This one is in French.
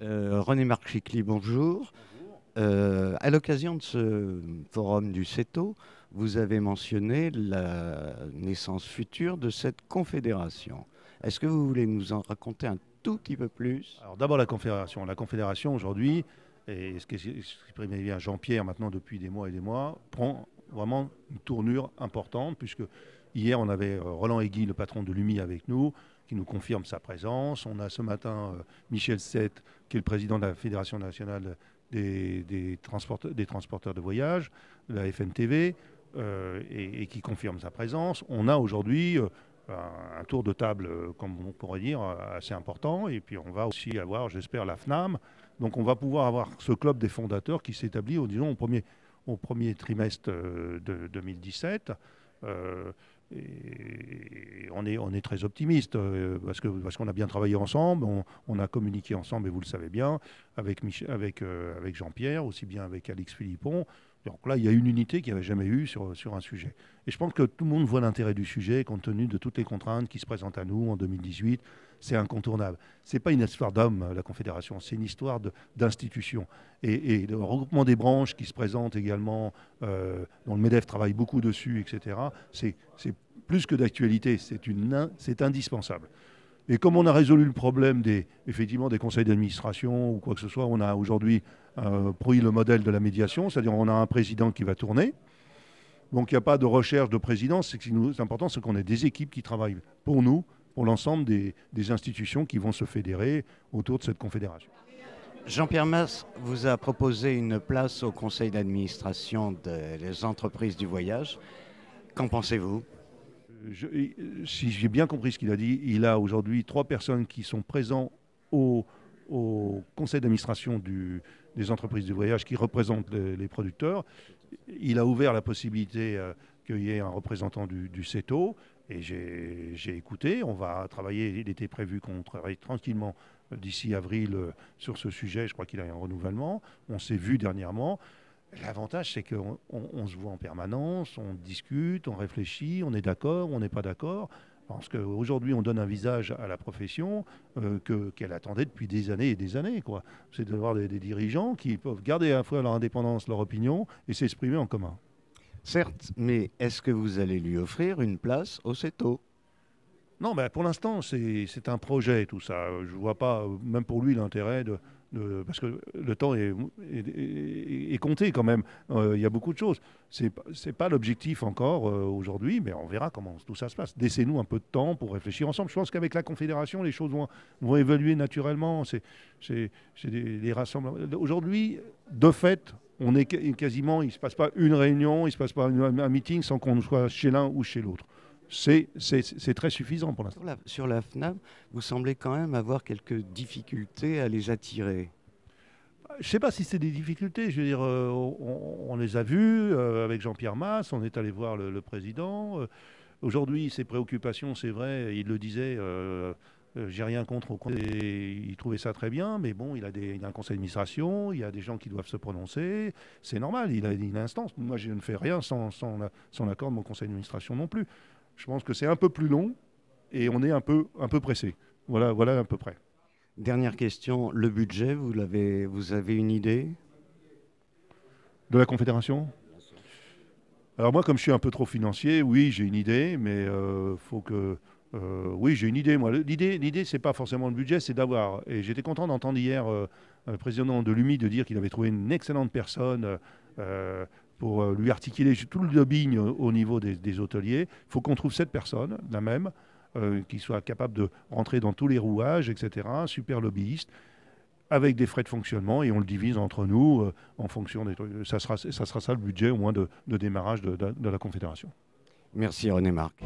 René-Marc Chicly, bonjour. À l'occasion de ce forum du CETO, vous avez mentionné la naissance future de cette confédération. Est-ce que vous voulez nous en raconter un tout petit peu plus? Alors d'abord la Confédération. La Confédération aujourd'hui, et ce qui exprime bien Jean-Pierre maintenant depuis des mois, prend vraiment une tournure importante, puisque hier on avait Roland Aiguille, le patron de l'UMI, avec nous, qui nous confirme sa présence. On a ce matin Michel Sett, qui est le président de la Fédération nationale des transporteurs de voyage, de la FNTV, et qui confirme sa présence. On a aujourd'hui un tour de table, comme on pourrait dire, assez important. Et puis on va aussi avoir, j'espère, la FNAM. Donc on va pouvoir avoir ce club des fondateurs qui s'établit, disons, au premier trimestre de 2017. Et on est très optimiste parce qu'on a bien travaillé ensemble, on a communiqué ensemble, et vous le savez bien, avec Jean-Pierre, aussi bien avec Alix Philippon. Donc là, il y a une unité qu'il n'y avait jamais eu sur un sujet. Et je pense que tout le monde voit l'intérêt du sujet, compte tenu de toutes les contraintes qui se présentent à nous en 2018. C'est incontournable. Ce n'est pas une histoire d'hommes, la Confédération, c'est une histoire d'institutions. Et le regroupement des branches qui se présentent également, dont le MEDEF travaille beaucoup dessus, etc., c'est plus que d'actualité, c'est indispensable. Et comme on a résolu le problème effectivement des conseils d'administration ou quoi que ce soit, on a aujourd'hui pris le modèle de la médiation, c'est-à-dire on a un président qui va tourner. Donc il n'y a pas de recherche de président. Ce qui nous est important, c'est qu'on ait des équipes qui travaillent pour nous, pour l'ensemble des institutions qui vont se fédérer autour de cette confédération. Jean-Pierre Mas vous a proposé une place au conseil d'administration des entreprises du voyage. Qu'en pensez-vous? Si j'ai bien compris ce qu'il a dit, il a aujourd'hui 3 personnes qui sont présentes au conseil d'administration des entreprises du voyage qui représentent les producteurs. Il a ouvert la possibilité qu'il y ait un représentant du CETO, et j'ai écouté. On va travailler, il était prévu qu'on travaille tranquillement d'ici avril sur ce sujet. Je crois qu'il y a un renouvellement. On s'est vu dernièrement. L'avantage, c'est qu'on se voit en permanence, on discute, on réfléchit, on est d'accord, on n'est pas d'accord. Parce qu'aujourd'hui, on donne un visage à la profession qu'elle attendait depuis des années et des années, quoi. C'est de voir des dirigeants qui peuvent garder à la fois leur indépendance, leur opinion et s'exprimer en commun. Certes, mais est-ce que vous allez lui offrir une place au CETO? Non, mais pour l'instant, c'est un projet, tout ça. Je ne vois pas, même pour lui, l'intérêt parce que le temps est compté quand même. Il y a beaucoup de choses. C'est pas l'objectif encore aujourd'hui, mais on verra comment tout ça se passe. Laissez-nous un peu de temps pour réfléchir ensemble. Je pense qu'avec la Confédération, les choses vont évoluer naturellement. C'est des rassemblements. Aujourd'hui, de fait, on est quasiment, il ne se passe pas une réunion, il ne se passe pas un meeting sans qu'on soit chez l'un ou chez l'autre. C'est très suffisant pour l'instant. Sur la FNAM, vous semblez quand même avoir quelques difficultés à les attirer. Je ne sais pas si c'est des difficultés. Je veux dire, on les a vus avec Jean-Pierre Mas, on est allé voir le président. Aujourd'hui, ses préoccupations, c'est vrai, il le disait, j'ai rien contre au conseil. Il trouvait ça très bien, mais bon, il a un conseil d'administration, il y a des gens qui doivent se prononcer. C'est normal, il a une instance. Moi, je ne fais rien sans l'accord de mon conseil d'administration non plus. Je pense que c'est un peu plus long et on est un peu pressé. Voilà à peu près. Dernière question, le budget, vous avez une idée? De la Confédération? Alors moi, comme je suis un peu trop financier, oui, j'ai une idée, mais faut que... oui, j'ai une idée. Moi, l'idée, c'est pas forcément le budget, c'est d'avoir... Et j'étais content d'entendre hier le président de l'UMI de dire qu'il avait trouvé une excellente personne pour lui articuler tout le lobbying au niveau des hôteliers. Il faut qu'on trouve cette personne, la même, qui soit capable de rentrer dans tous les rouages, etc. Un super lobbyiste, avec des frais de fonctionnement, et on le divise entre nous en fonction des trucs. Ça sera ça le budget, au moins, de démarrage de la Confédération. Merci René-Marc.